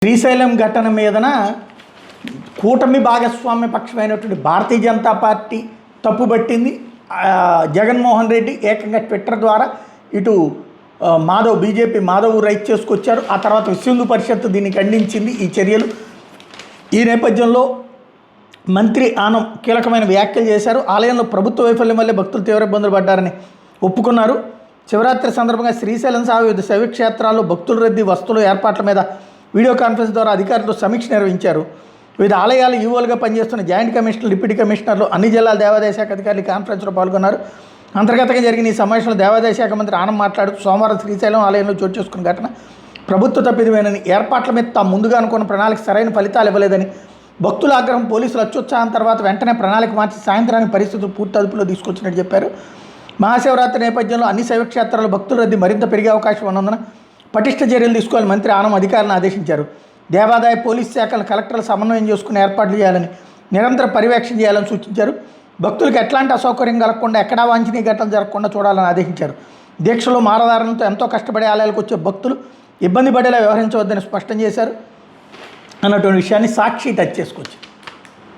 శ్రీశైలం ఘటన మీదన కూటమి భాగస్వామ్య పక్షమైనటువంటి భారతీయ జనతా పార్టీ తప్పుబట్టింది. జగన్మోహన్ రెడ్డి ఏకంగా ట్విట్టర్ ద్వారా ఇటు బీజేపీ మాధవ్ రైట్ చేసుకొచ్చారు. ఆ తర్వాత విశ్వ హిందూ పరిషత్ దీన్ని ఖండించింది ఈ చర్యలు. ఈ నేపథ్యంలో మంత్రి ఆనం కీలకమైన వ్యాఖ్యలు చేశారు. ఆలయంలో ప్రభుత్వ వైఫల్యం వల్లే భక్తులు తీవ్ర ఇబ్బందులు పడ్డారని ఒప్పుకున్నారు. శివరాత్రి సందర్భంగా శ్రీశైలం సహా వివిధ శైవక్షేత్రాల్లో భక్తుల రద్దీ వస్తువుల ఏర్పాట్ల మీద వీడియో కాన్ఫరెన్స్ ద్వారా అధికారులతో సమీక్ష నిర్వహించారు. వివిధ ఆలయాలు ఈవోలుగా పనిచేస్తున్న జాయింట్ కమిషనర్, డిప్యూటీ కమిషనర్లు, అన్ని జిల్లాల దేవాదాయ శాఖ అధికారులు కాన్ఫరెన్స్లో పాల్గొన్నారు. అంతర్గతంగా జరిగిన ఈ సమావేశంలో దేవాదాయ శాఖ మంత్రి ఆనం మాట్లాడుతూ సోమవారం శ్రీశైలం ఆలయంలో చోటు చేసుకున్న ఘటన ప్రభుత్వ తప్పిదమేనని, ఏర్పాట్ల మీద తాము ముందుగా అనుకున్న ప్రణాళిక సరైన ఫలితాలు ఇవ్వలేదని, భక్తుల ఆగ్రహం, పోలీసుల అత్యుత్సాహం తర్వాత వెంటనే ప్రణాళిక మార్చి సాయంత్రానికి పరిస్థితులు పూర్తి అదుపులో తీసుకొచ్చినట్టు చెప్పారు. మహాశివరాత్రి నేపథ్యంలో అన్ని శైవక్షేత్రాల్లో భక్తుల రద్దీ మరింత పెరిగే అవకాశం ఉన్నందున పటిష్ట చర్యలు తీసుకోవాలని మంత్రి ఆనం అధికారులను ఆదేశించారు. దేవాదాయ, పోలీస్ శాఖలను కలెక్టర్లు సమన్వయం చేసుకుని ఏర్పాట్లు చేయాలని, నిరంతర పర్యవేక్షణ చేయాలని సూచించారు. భక్తులకు ఎట్లాంటి అసౌకర్యం కలగకుండా, ఎక్కడా వాంఛనీయ ఘటనలు జరగకుండా చూడాలని ఆదేశించారు. దీక్షలో మారదారులతో ఎంతో కష్టపడే ఆలయాలకు వచ్చే భక్తులు ఇబ్బంది పడేలా వ్యవహరించవద్దని స్పష్టం చేశారు అన్నటువంటి విషయాన్ని సాక్షి టచ్ చేసుకొచ్చింది.